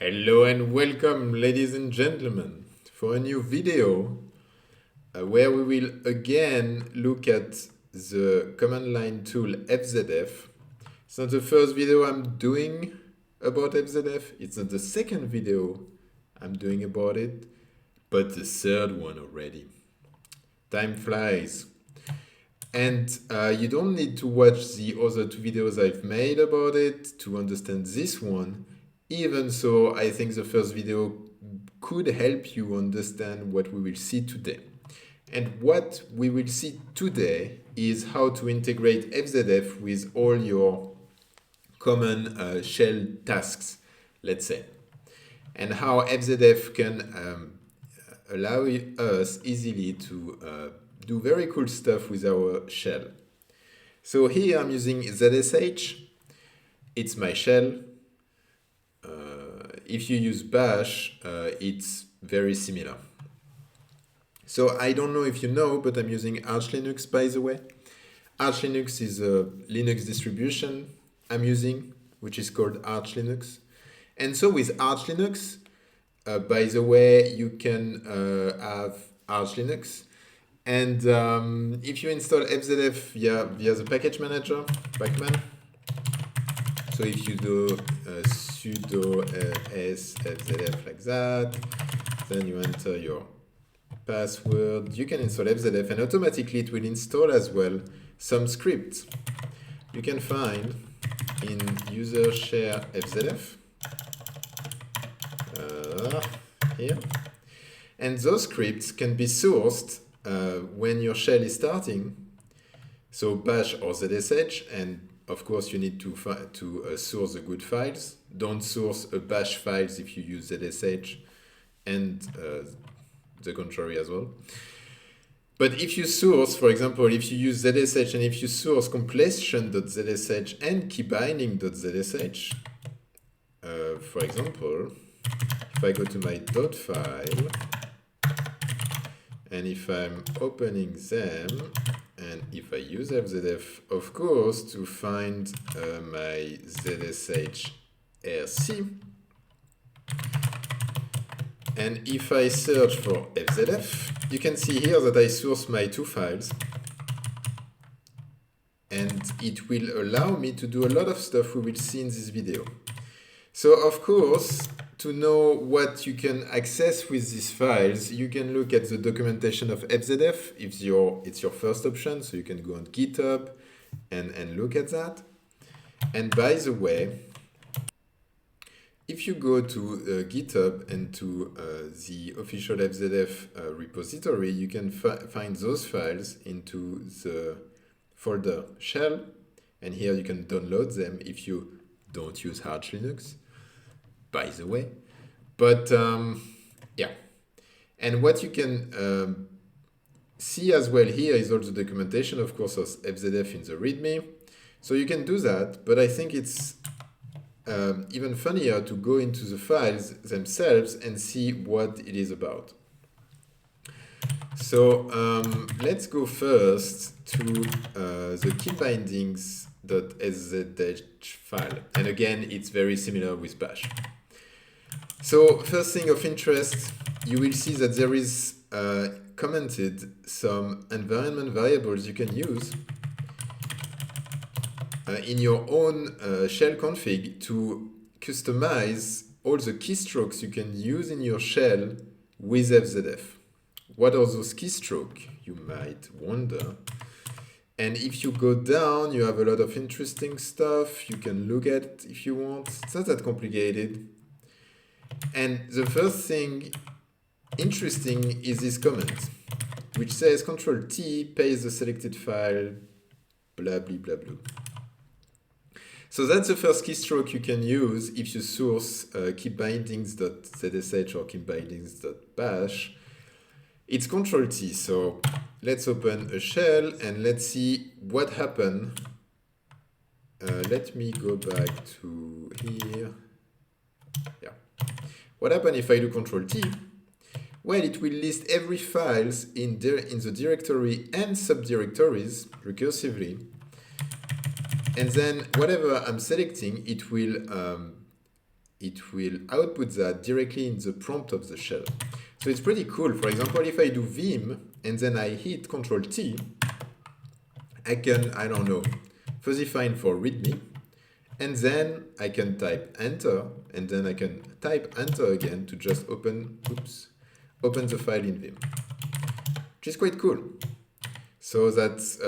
Hello and welcome, ladies and gentlemen, for a new video where we will again look at the command line tool fzf. It's not the first video I'm doing about fzf, it's not the second video I'm doing about it, but the third one already. Time flies. And you don't need to watch the other two videos I've made about it to understand this one. Even so, I think the first video could help you understand what we will see today. And what we will see today is how to integrate fzf with all your common shell tasks, let's say. And how fzf can allow us easily to do very cool stuff with our shell. So here I'm using ZSH. It's my shell. If you use bash, it's very similar. So I don't know if you know, but I'm using Arch Linux, by the way. Arch Linux is a Linux distribution I'm using, which is called Arch Linux. And so with Arch Linux, by the way, you can have Arch Linux. And if you install fzf via the package manager, pacman, so if you do sudo s fzf like that, then you enter your password, you can install fzf and automatically it will install as well some scripts you can find in user share fzf here. And those scripts can be sourced when your shell is starting, so bash or zsh, and of course you need to source the good files. Don't source a bash files if you use zsh, and the contrary as well. But if you source, for example, if you use zsh and if you source completion.zsh and keybinding.zsh, for example, if I go to my dot file, and if I'm opening them, and if I use fzf, of course, to find my zsh rc, and if I search for fzf, you can see here that I source my two files, and it will allow me to do a lot of stuff we will see in this video. So of course, to know what you can access with these files, you can look at the documentation of fzf. It's your first option, so you can go on GitHub and look at that. And by the way, if you go to GitHub and to the official fzf repository, you can find those files into the folder shell, and here you can download them if you don't use Arch Linux, by the way. But yeah, and what you can see as well here is all the documentation, of course, of fzf in the README. So you can do that, but I think it's even funnier to go into the files themselves and see what it is about. So let's go first to the keybindings.sz file. And again, it's very similar with bash. So first thing of interest, you will see that there is commented some environment variables you can use in your own shell config to customize all the keystrokes you can use in your shell with fzf. What are those keystrokes, you might wonder? And if you go down, you have a lot of interesting stuff you can look at if you want. It's not that complicated. And the first thing interesting is this comment, which says Ctrl-T paste the selected file, blah, blah, blah, blah. So that's the first keystroke you can use if you source keybindings.zsh or keybindings.bash. It's Ctrl-T, so let's open a shell and let's see what happened. Let me go back to here. Yeah. What happened if I do Ctrl-T? Well, it will list every files in the directory and subdirectories recursively. And then whatever I'm selecting, it will it will output that directly in the prompt of the shell. So it's pretty cool. For example, if I do vim and then I hit Control T, I can, I don't know, fuzzy find for readme, and then I can type enter, and then I can type enter again to just open the file in vim, which is quite cool. So that's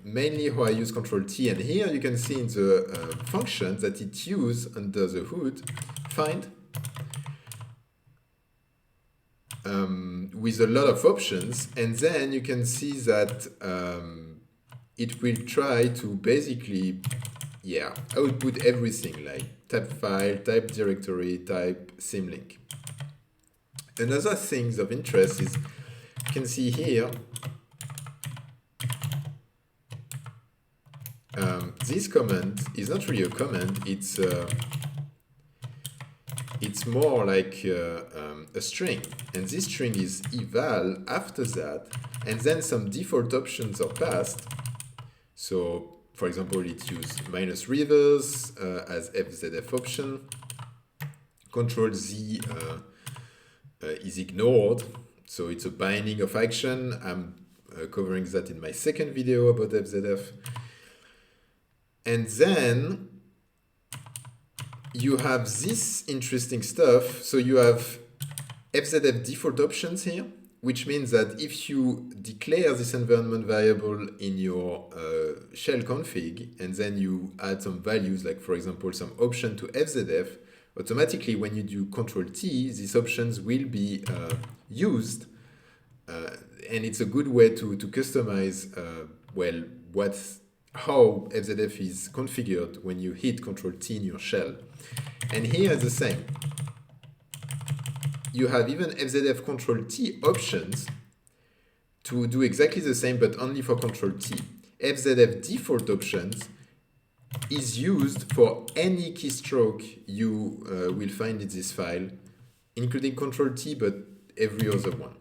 mainly how I use Control T, and here you can see in the function that it uses under the hood find with a lot of options, and then you can see that it will try to basically output everything like type file, type directory, type symlink. Another thing of interest is you can see here this command is not really a command, it's more like a string, and this string is eval after that, and then some default options are passed. So for example, it uses -reverse as fzf option, Control Z is ignored, so it's a binding of action. I'm covering that in my second video about fzf. And then you have this interesting stuff. So you have fzf default options here, which means that if you declare this environment variable in your shell config, and then you add some values, like for example, some option to fzf, automatically when you do Control T, these options will be used. And it's a good way to customize, how fzf is configured when you hit Control T in your shell. And here is the same. You have even fzf Control T options to do exactly the same, but only for Control T. fzf default options is used for any keystroke you will find in this file, including Control T, but every other one.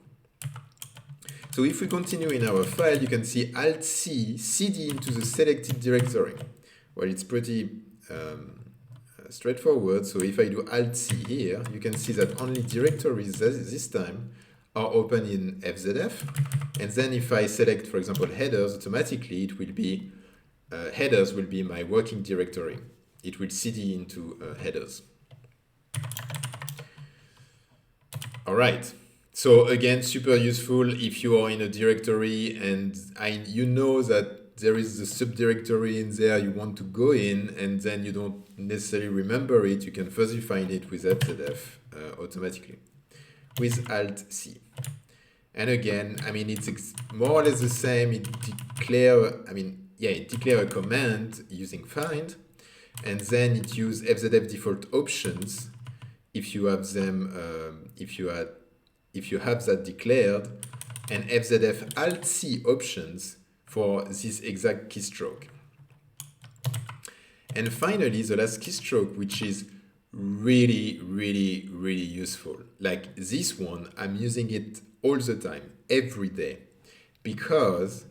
So if we continue in our file, you can see Alt-C, cd into the selected directory. Well, it's pretty straightforward. So if I do Alt-C here, you can see that only directories this time are open in fzf. And then if I select, for example, headers, automatically it will be, headers will be my working directory. It will cd into headers. All right. So again, super useful if you are in a directory and you know that there is a subdirectory in there you want to go in, and then you don't necessarily remember it, you can fuzzy find it with fzf automatically with Alt-C. And again, I mean, it's more or less the same. It declare a command using find, and then it uses fzf default options if you have them, if you have that declared, and fzf Alt-C options for this exact keystroke. And finally, the last keystroke, which is really, really, really useful. Like this one, I'm using it all the time, every day, because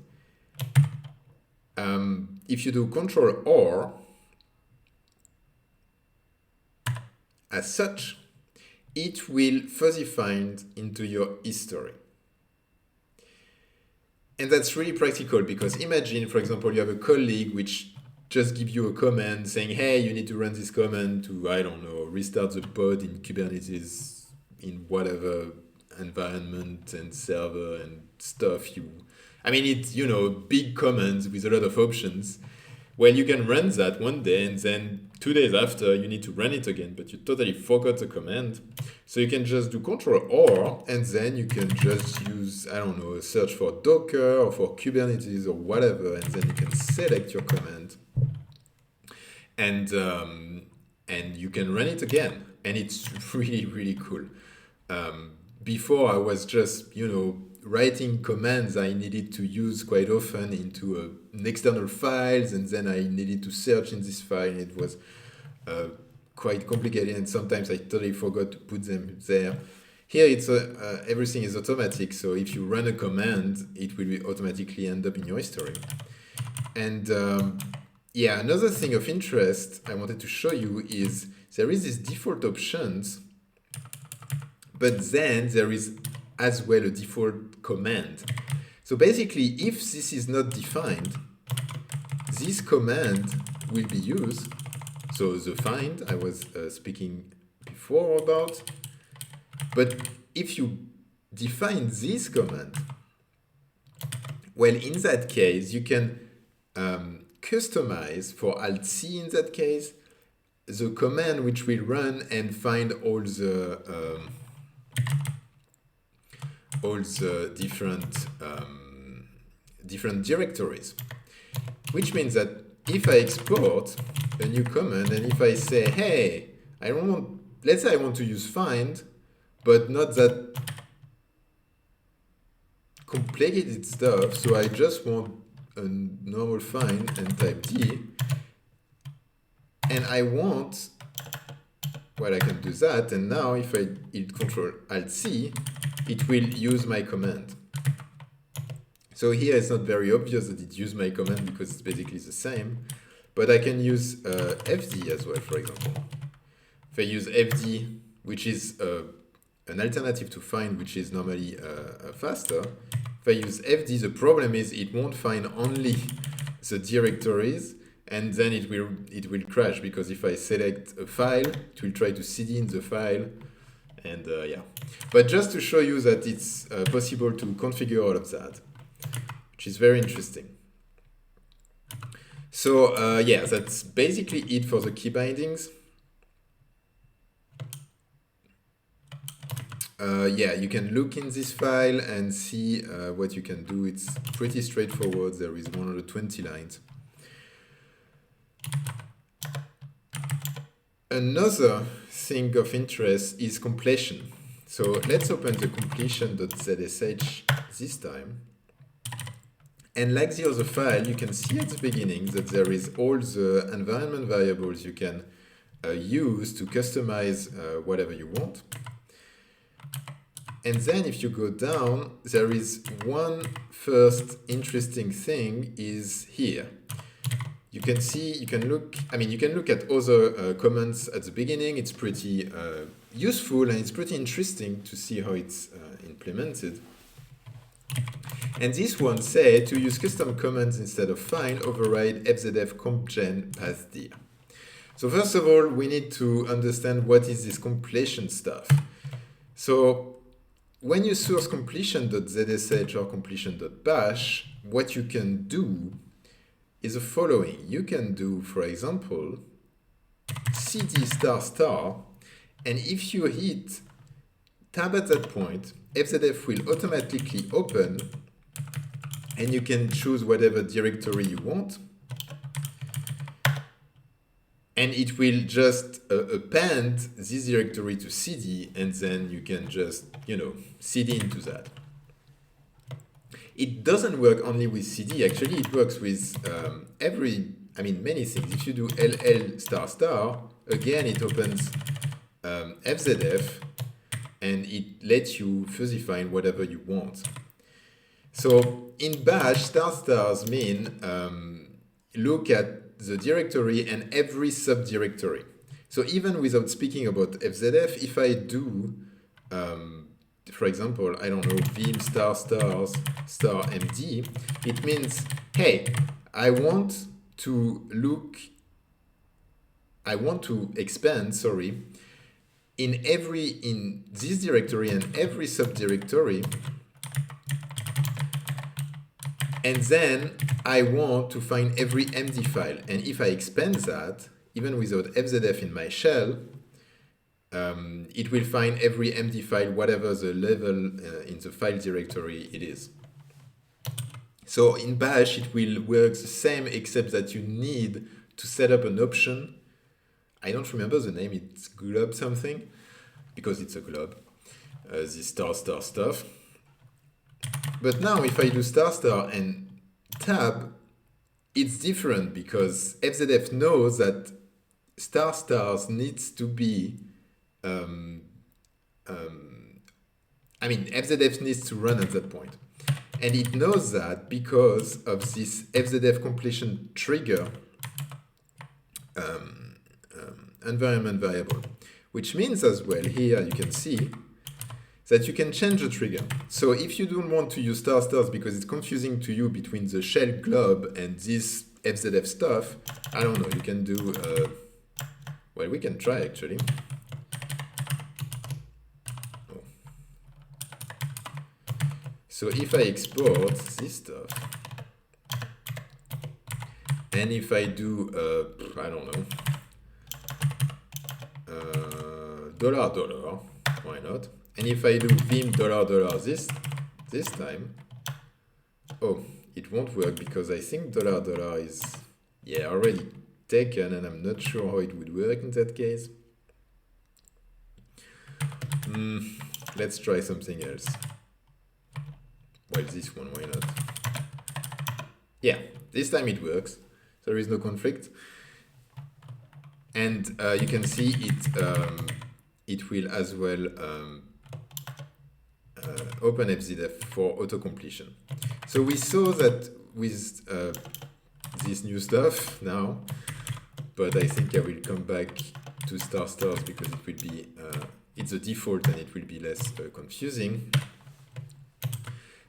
if you do Control-R, as such, it will fuzzy find into your history. And that's really practical, because imagine, for example, you have a colleague which just gives you a command saying, hey, you need to run this command to, I don't know, restart the pod in Kubernetes in whatever environment and server and stuff. I mean, it's, big commands with a lot of options. Well, you can run that one day, and then 2 days after, you need to run it again, but you totally forgot the command. So you can just do Control-R, and then you can just use, I don't know, search for Docker or for Kubernetes or whatever, and then you can select your command. And you can run it again. And it's really, really cool. Before, I was just, writing commands I needed to use quite often into an external files, and then I needed to search in this file, and it was quite complicated, and sometimes I totally forgot to put them there. Here it's everything is automatic, so if you run a command, it will automatically end up in your history. And yeah, another thing of interest I wanted to show you is there is this default options, but then there is as well a default command. So basically, if this is not defined, this command will be used. So the find I was speaking before about, but if you define this command, well, in that case, you can customize for Alt-C in that case, the command which will run and find all the different directories. Which means that if I export a new command and if I say, hey, I don't want, let's say I want to use find, but not that complicated stuff, so I just want a normal find and type D, and I want, well, I can do that, and now if I hit Control Alt C, it will use my command. So here it's not very obvious that it used my command because it's basically the same, but I can use fd as well, for example. If I use fd, which is an alternative to find, which is normally faster, if I use fd, the problem is it won't find only the directories, and then it will crash, because if I select a file, it will try to cd in the file, and yeah. But just to show you that it's possible to configure all of that, which is very interesting. So yeah, that's basically it for the key bindings. Yeah, you can look in this file and see what you can do. It's pretty straightforward. There is 120 lines. Another thing of interest is completion. So let's open the completion.zsh this time. And like the other file, you can see at the beginning that there is all the environment variables you can use to customize whatever you want. And then if you go down, there is one first interesting thing is here. You can see, you can look at other comments at the beginning. It's pretty useful, and it's pretty interesting to see how it's implemented. And this one said to use custom commands instead of find, override fzf-compgen pathdir. So first of all, we need to understand what is this completion stuff. So when you source completion.zsh or completion.bash, what you can do is the following. You can do, for example, cd ***, and if you hit tab at that point, fzf will automatically open, and you can choose whatever directory you want, and it will just append this directory to cd, and then you can just, cd into that. It doesn't work only with cd, actually it works with many things. If you do ll***, again it opens fzf, and it lets you fuzzy find whatever you want. So in bash, ** mean look at the directory and every subdirectory. So even without speaking about fzf, if I do, for example, I don't know, vim ****md, it means, hey, I want to expand, in this directory and every subdirectory, and then I want to find every MD file. And if I expand that, even without fzf in my shell, it will find every MD file, whatever the level in the file directory it is. So in bash, it will work the same, except that you need to set up an option. I don't remember the name, it's glob something, because it's a glob, this ** stuff. But now if I do ** and tab, it's different, because fzf knows that ** needs to be, fzf needs to run at that point. And it knows that because of this fzf completion trigger environment variable, which means as well here you can see that you can change the trigger. So if you don't want to use stars because it's confusing to you between the shell glob and this fzf stuff, I don't know, you can do, well, we can try actually. Oh. So if I export this stuff, and if I do, I don't know, $, why not? And if I do vim $, this time, oh, it won't work because I think $, is, yeah, already taken, and I'm not sure how it would work in that case. Let's try something else. Well, this one, why not? Yeah, this time it works. There is no conflict. And you can see it will as well open fzf for auto-completion. So we saw that with this new stuff now, but I think I will come back to stars because it will be, it's a default and it will be less confusing.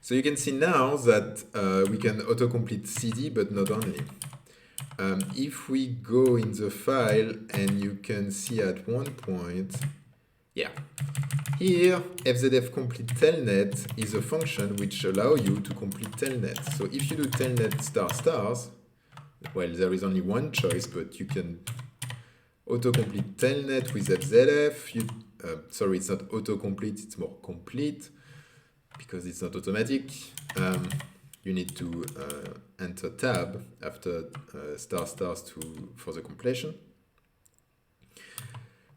So you can see now that we can autocomplete CD, but not only. If we go in the file and you can see at one point, yeah, here fzf complete telnet is a function which allows you to complete telnet. So if you do telnet stars, well, there is only one choice, but you can autocomplete telnet with fzf. Sorry, it's not autocomplete, it's more complete because it's not automatic. You need to enter tab after stars for the completion.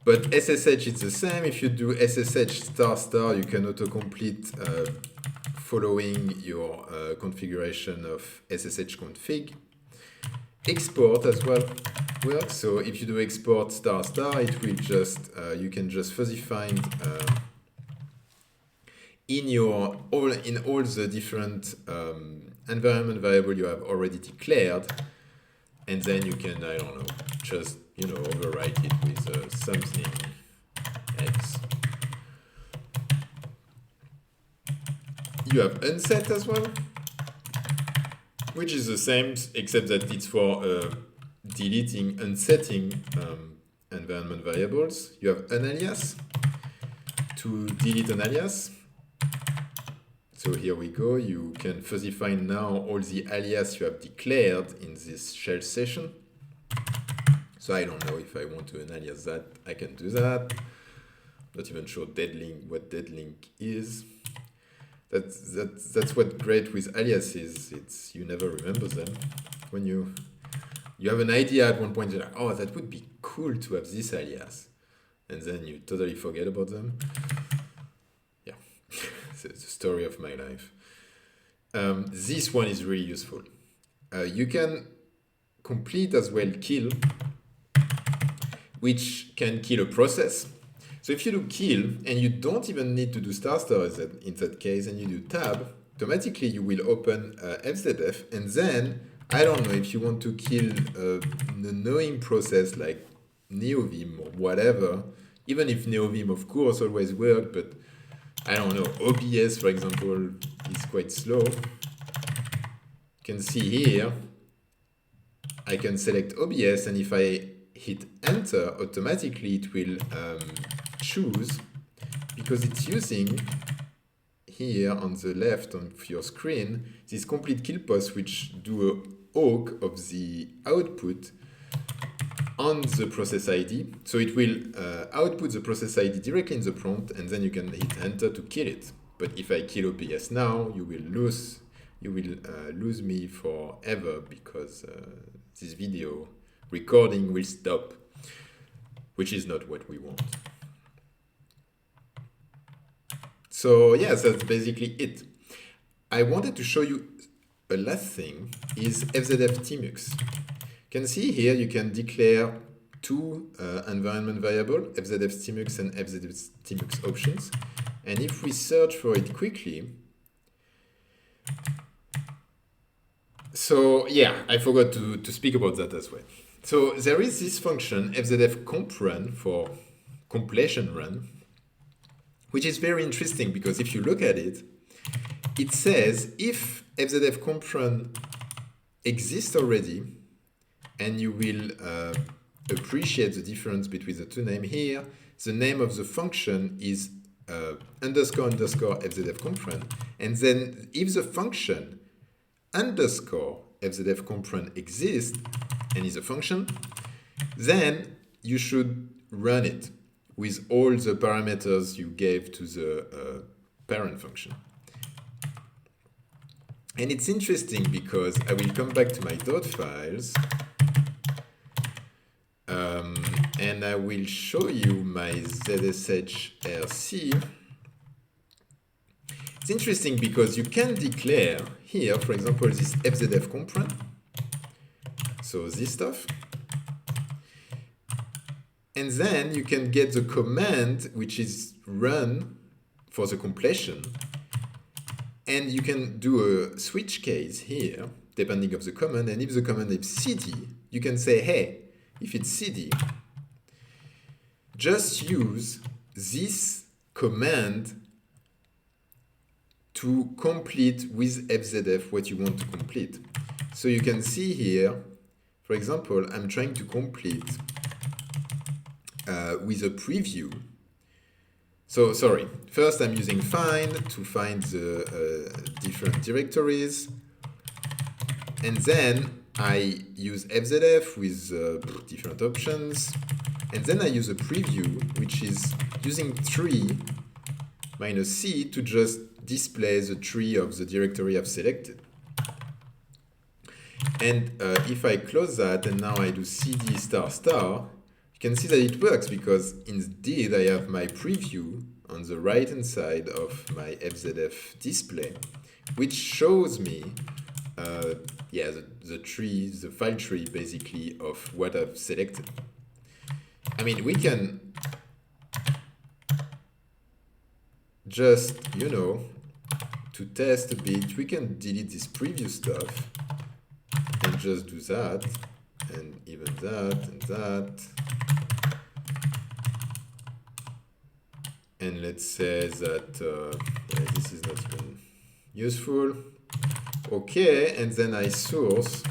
But SSH is the same. If you do SSH star, you can autocomplete following your configuration of SSH config. Export as well works. So if you do export star, it will just you can just fuzzy find in all the different environment variable you have already declared, and then you can, I don't know, just, you know, overwrite it with something else. You have unset as well, which is the same except that it's for deleting, unsetting environment variables. You have an alias to delete an alias. So here we go, you can fuzzy find now all the alias you have declared in this shell session. So I don't know if I want to alias that, I can do that. Not even sure what deadlink is. That's what's great with aliases, it's you never remember them. When you have an idea at one point, you're like, oh, that would be cool to have this alias. And then you totally forget about them. Yeah. The story of my life. This one is really useful. You can complete as well kill, which can kill a process. So if you do kill and you don't even need to do star in that case, and you do tab, automatically you will open fzf, and then I don't know if you want to kill an annoying process like neovim or whatever. Even if neovim of course always work, but I don't know, OBS, for example, is quite slow. You can see here, I can select OBS, and if I hit enter, automatically it will choose, because it's using here on the left of your screen, this complete kill post, which do a awk of the output on the process ID. So it will output the process ID directly in the prompt, and then you can hit enter to kill it. But if I kill OBS now, you will lose me forever, because this video recording will stop, which is not what we want. So yes, that's basically it. I wanted to show you a last thing, is fzf-tmux. You can see here you can declare two environment variables, fzf-tmux and fzf-tmux options. And if we search for it quickly, so yeah, I forgot to speak about that as well. So there is this function fzf-comp_run for completion run, which is very interesting because if you look at it, it says if fzf-comp_run exists already, and you will appreciate the difference between the two names here. The name of the function is underscore fzf-comp_run, and then if the function underscore fzf-comp_run exists and is a function, then you should run it with all the parameters you gave to the parent function. And it's interesting because I will come back to my dot files and I will show you my ZSH-RC. It's interesting because you can declare here, for example, this fzf-comp_run, so this stuff, and then you can get the command which is run for the completion, and you can do a switch case here depending of the command, and if the command is cd, you can say, hey, if it's cd, just use this command to complete with fzf what you want to complete. So you can see here, for example, I'm trying to complete with a preview. So sorry, first I'm using find to find the different directories, and then I use fzf with different options, and then I use a preview, which is using tree minus c to just display the tree of the directory I've selected. And if I close that and now I do cd ***, you can see that it works because indeed I have my preview on the right hand side of my fzf display, which shows me the tree, the file tree basically of what I've selected. I mean, we can just, you know, to test a bit, we can delete this preview stuff and just do that, and even that, and that. And let's say that this is not even useful. Okay, and then I source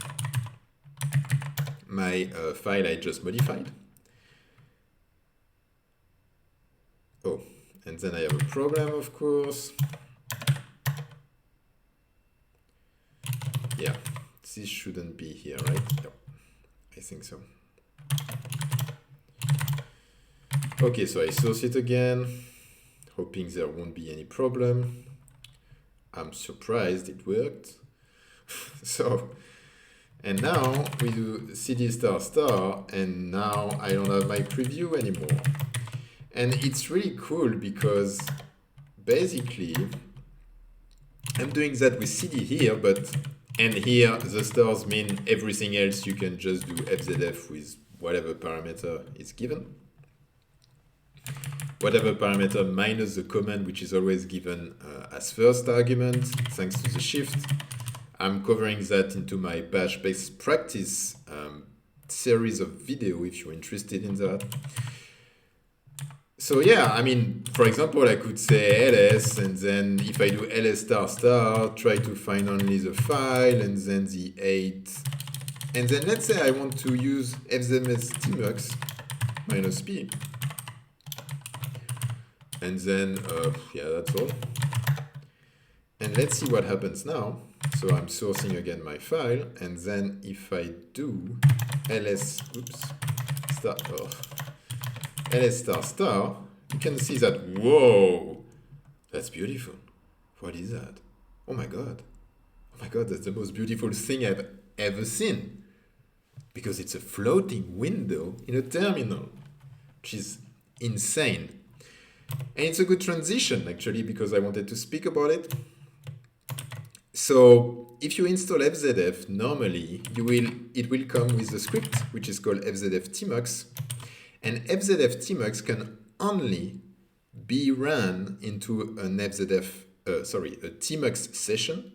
my file I just modified. Oh, and then I have a problem, of course. Yeah, this shouldn't be here, right? Yeah, I think so. Okay, so I source it again, hoping there won't be any problem. I'm surprised it worked. So, and now we do cd ***, and now I don't have my preview anymore. And it's really cool because basically I'm doing that with cd here, and here the stars mean everything else. You can just do fzf with whatever parameter is given. Whatever parameter minus the command, which is always given as first argument, thanks to the shift. I'm covering that into my bash best practice series of video if you're interested in that. So yeah, I mean, for example, I could say ls, and then if I do ls ***, try to find only the file, and then the 8. And then let's say I want to use fzf-tmux minus p. And then, yeah, that's all. And let's see what happens now. So I'm sourcing again my file, and then if I do ls, ls ***, you can see that, whoa, that's beautiful. What is that? Oh my God, that's the most beautiful thing I've ever seen. Because it's a floating window in a terminal, which is insane. And it's a good transition, actually, because I wanted to speak about it. So if you install fzf, normally it will come with a script, which is called fzf-tmux. And fzf-tmux can only be run into an a tmux session.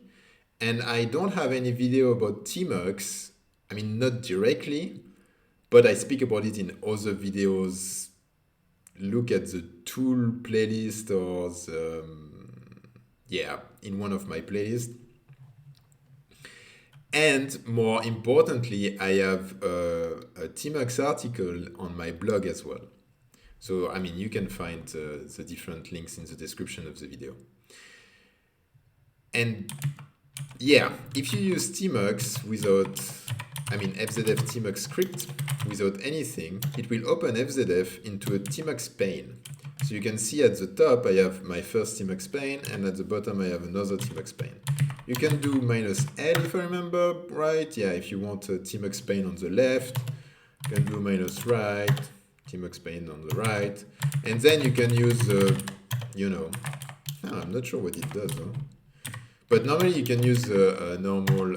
And I don't have any video about tmux, I mean, not directly, but I speak about it in other videos. Look at the tool playlist or the, yeah, in one of my playlists. And more importantly, I have a tmux article on my blog as well. So, I mean, you can find the different links in the description of the video. And yeah, if you use tmux without, I mean, fzf-tmux script without anything, it will open fzf into a tmux pane. So you can see at the top, I have my first tmux pane, and at the bottom, I have another tmux pane. You can do -L if I remember right. Yeah, if you want a tmux pane on the left, you can do -right, tmux pane on the right. And then you can use, you know, I'm not sure what it does, though. But normally you can use a normal,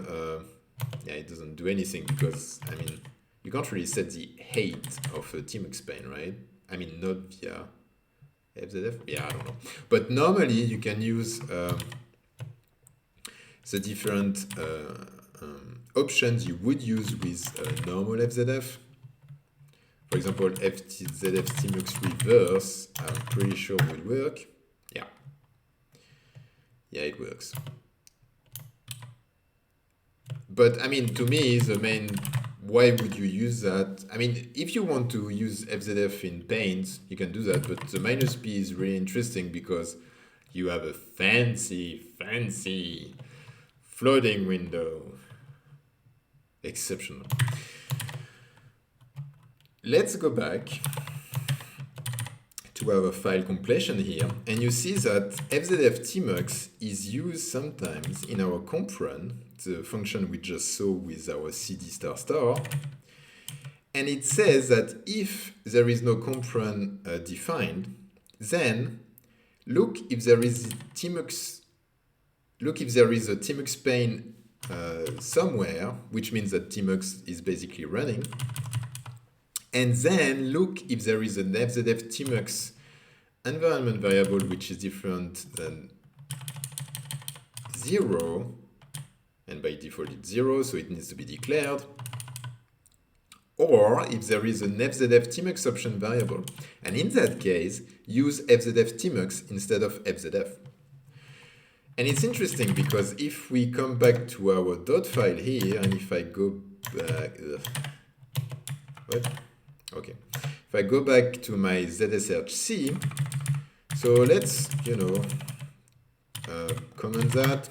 yeah, it doesn't do anything because, I mean, you can't really set the height of a tmux pane, right? I mean, not via fzf, yeah, I don't know. But normally you can use the different options you would use with normal fzf. For example, fzf-tmux reverse, I'm pretty sure would work. Yeah. Yeah, it works. But I mean, to me, the main, why would you use that? I mean, if you want to use fzf in panes, you can do that, but the -p is really interesting because you have a fancy floating window. Exceptional. Let's go back to our file completion here, and you see that fzf-tmux is used sometimes in our comp run, the function we just saw with our cd ***, and it says that if there is no comp run defined, then look if there is a tmux pane somewhere, which means that tmux is basically running. And then look if there is an fzf-tmux environment variable which is different than 0, and by default it's 0, so it needs to be declared. Or if there is an fzf-tmux option variable, and in that case, use fzf-tmux instead of fzf. And it's interesting because if we come back to our dot file here, and if I go back, what? Okay, if I go back to my ZSRC, so let's, you know, comment that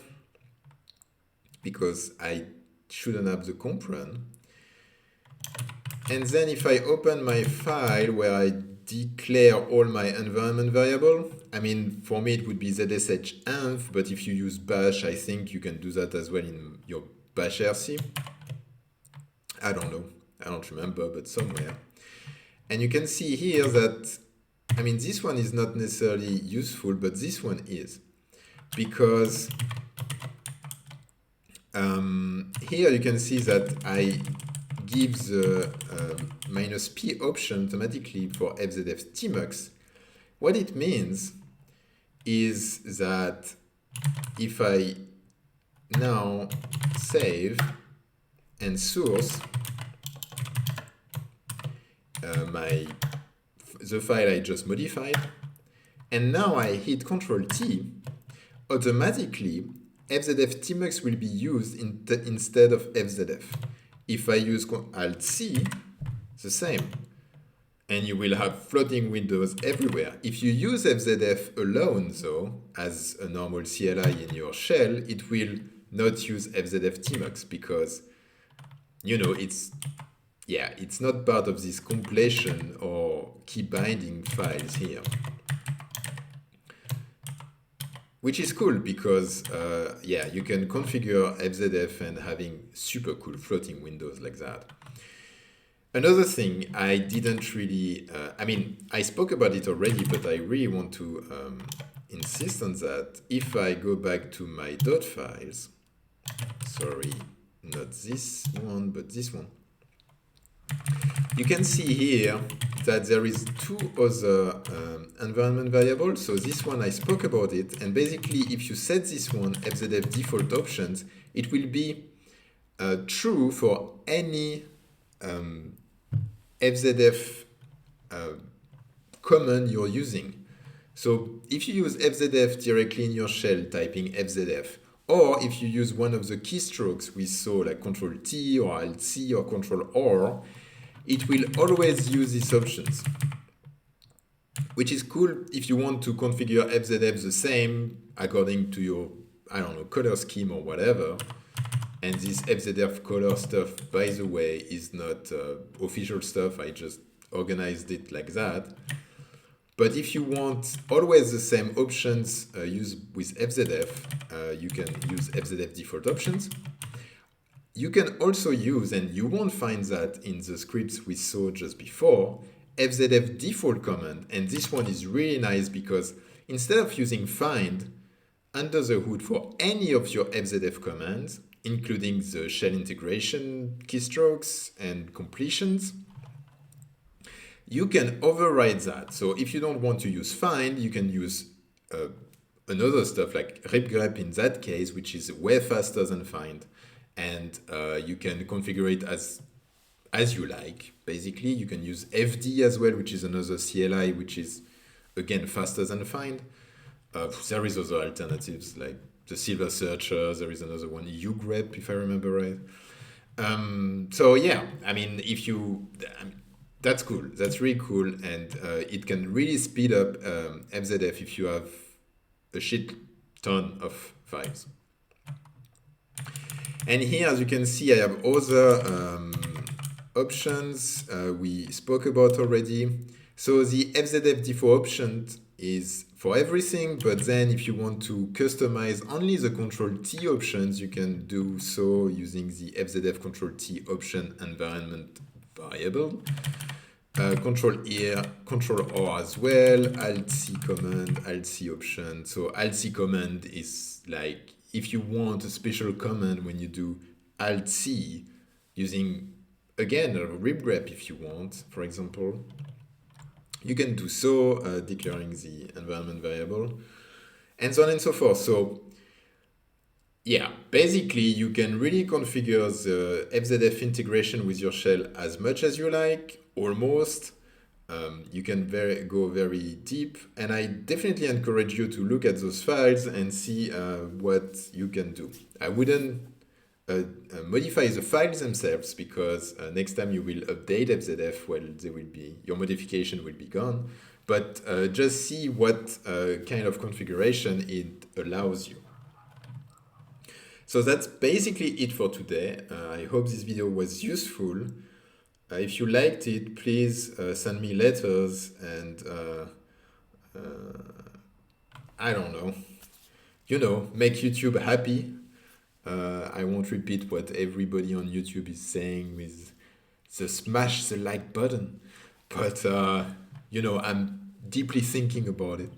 because I shouldn't have the comp run. And then if I open my file where I declare all my environment variable, I mean, for me it would be zsh-env, but if you use bash, I think you can do that as well in your bash rc. I don't know, I don't remember, but somewhere. And you can see here that, I mean, this one is not necessarily useful, but this one is. Because here you can see that I give the -p option automatically for fzf-tmux. What it means is that if I now save and source the file I just modified, and now I hit Ctrl-T, automatically fzf-tmux will be used instead of fzf. If I use Alt-C, the same. And you will have floating windows everywhere. If you use fzf alone, though, as a normal CLI in your shell, it will not use fzf-tmux because, you know, it's not part of this completion or key binding files here. Which is cool because, yeah, you can configure fzf and having super cool floating windows like that. Another thing I didn't really, I mean, I spoke about it already, but I really want to insist on that. If I go back to my dot files, sorry, not this one, but this one, you can see here that there is two other environment variables. So this one, I spoke about it. And basically, if you set this one, fzf default options, it will be true for any fzf command you're using. So if you use fzf directly in your shell, typing fzf, or if you use one of the keystrokes we saw, like Control T or Alt C or Control R, it will always use these options, which is cool if you want to configure fzf the same according to your, I don't know, color scheme or whatever. And this fzf color stuff, by the way, is not official stuff. I just organized it like that. But if you want always the same options used with fzf, you can use fzf default options. You can also use, and you won't find that in the scripts we saw just before, fzf default command. And this one is really nice because instead of using find under the hood for any of your fzf commands, including the shell integration, keystrokes, and completions, you can override that. So if you don't want to use find, you can use another stuff like ripgrep in that case, which is way faster than find. And you can configure it as you like. Basically, you can use fd as well, which is another CLI, which is, again, faster than find. There is other alternatives like the Silver Searcher. There is another one, ugrep, if I remember right. So yeah, I mean, that's cool. That's really cool, and it can really speed up fzf if you have a shit ton of files. And here, as you can see, I have other options we spoke about already. So the fzf default option is for everything, but then if you want to customize only the Control T options, you can do so using the fzf Control T option environment variable. Control R as well, Alt C command, Alt C option. So Alt C command is like if you want a special command when you do Alt C using, again, a ripgrep if you want, for example, you can do so, declaring the environment variable, and so on and so forth. So yeah, basically you can really configure the fzf integration with your shell as much as you like, almost. You can go very deep, and I definitely encourage you to look at those files and see what you can do. I wouldn't modify the files themselves because next time you will update fzf, well, your modification will be gone, but just see what kind of configuration it allows you. So that's basically it for today. I hope this video was useful. If you liked it, please send me letters and I don't know, make YouTube happy. I won't repeat what everybody on YouTube is saying with the smash the like button, but I'm deeply thinking about it.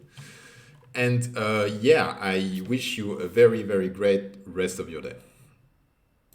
And yeah, I wish you a very, very great rest of your day.